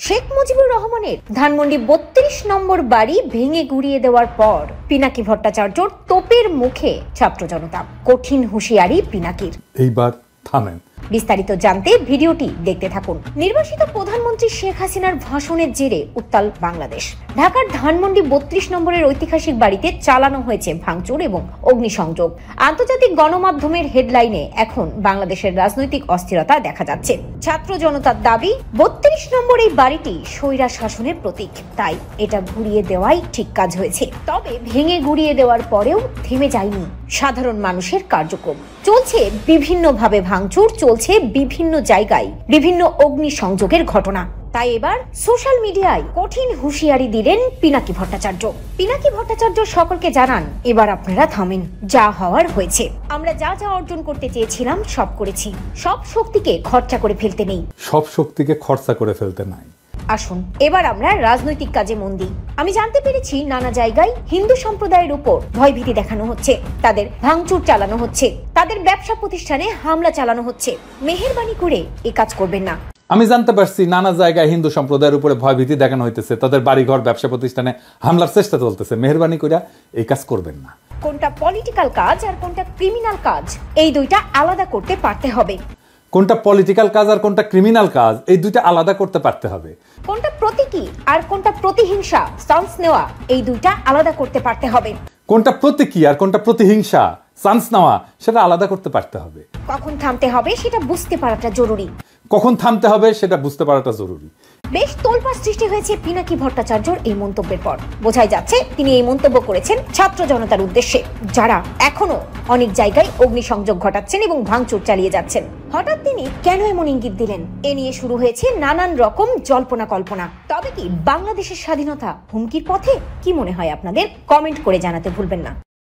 শেখ মুজিবুর রহমানের ধানমন্ডি ৩২ নম্বর বাড়ি ভেঙে গুড়িয়ে দেওয়ার পর পিনাকি ভট্টাচার্যর তোপের মুখে ছাত্র জনতা। কঠিন হুঁশিয়ারি পিনাকির। এইবার থামেন। বিস্তারিত জানতে ভিডিওটি দেখতে থাকুন। নির্বাচিত প্রধানমন্ত্রী শেখ হাসিনার ভাষণের জেরে উত্তাল বাংলাদেশ। ঢাকার ধানমন্ডি ৩২ নম্বরের ঐতিহাসিক বাড়িতে চালানো হয়েছে ভাঙচুর এবং অগ্নিসংযোগ। আন্তর্জাতিক গণমাধ্যমের হেডলাইনে এখন বাংলাদেশের রাজনৈতিক অস্থিরতা দেখা যাচ্ছে। ছাত্র জনতার দাবি, ৩২ নম্বর এই বাড়িটি স্বৈরা শাসনের প্রতীক, তাই এটা গুড়িয়ে দেওয়াই ঠিক কাজ হয়েছে। তবে ভেঙে গুড়িয়ে দেওয়ার পরেও থেমে যায়নি সাধারণ মানুষের কার্যক্রম। চলছে বিভিন্নভাবে ভাঙচুর, চলছে বিভিন্ন জায়গায় বিভিন্ন অগ্নিসংযোগের ঘটনা। তাই এবার সোশ্যাল মিডিয়ায় কঠিন হুঁশিয়ারি দিলেন পিনাকি ভট্টাচার্য। পিনাকি ভট্টাচার্য সকলকে জানান, এবার আপনারা থামেন, যা হওয়ার হয়েছে। আমরা যা যা অর্জন করতে চেয়েছিলাম সব করেছি, সব শক্তিকে খরচা করে ফেলতে নেই। সব শক্তিকে খরচা করে ফেলতে নাই। আসুন এবার আমরা রাজনৈতিক কাজে মন দিই। আমি জানতে পেরেছি নানা জায়গায় হিন্দু সম্প্রদায়ের উপর ভয়ভীতি দেখানো হচ্ছে, তাদের ভাঙচুর চালানো হচ্ছে, তাদের ব্যবসা প্রতিষ্ঠানে হামলা চালানো হচ্ছে। মেহেরবানি করে এ কাজ করবেন না। আমি জানতে পারছি নানা জায়গায় হিন্দু সম্প্রদায়ের উপরে ভয়ভীতি দেখানো হইতেছে, তাদের বাড়িঘর ব্যবসা প্রতিষ্ঠানে হামলার চেষ্টা চলতেছে। মেহেরবানি করে এই কাজ করবেন না। কোনটা পলিটিক্যাল কাজ আর কোনটা ক্রিমিনাল কাজ, এই দুইটা আলাদা করতে পারতে হবে। কোনটা পলিটিক্যাল কাজ আর কোনটা ক্রিমিনাল কাজ, এই দুইটা আলাদা করতে পারতে হবে। কোনটা প্রতীকী আর কোনটা প্রতিহিংসা, চান্স নেওয়া, এই দুইটা আলাদা করতে পারতে হবে। কোনটা প্রতীকী আর কোনটা প্রতিহিংসা, চান্স নেওয়া, সেটা আলাদা করতে পারতে হবে। কখন থামতে হবে সেটা বুঝতে পারাটা জরুরি। কখন থামতে হবে সেটা বুঝতে পারাটা জরুরি। বেশ তোলপাড় সৃষ্টি হয়েছে পিনাকি ভট্টাচার্যর এই মন্তব্যের পর। বোঝাই যাচ্ছে তিনি এই মন্তব্য করেছেন ছাত্র জনতার উদ্দেশ্যে, যারা এখনো অনেক জায়গায় অগ্নিসংযোগ ঘটাচ্ছেন এবং ভাঙচুর চালিয়ে যাচ্ছেন। হঠাৎ তিনি কেন এমন ইঙ্গিত দিলেন, এ নিয়ে শুরু হয়েছে নানান রকম জল্পনা কল্পনা। তবে কি বাংলাদেশের স্বাধীনতা হুমকির পথে? কি মনে হয় আপনাদের? কমেন্ট করে জানাতে ভুলবেন না।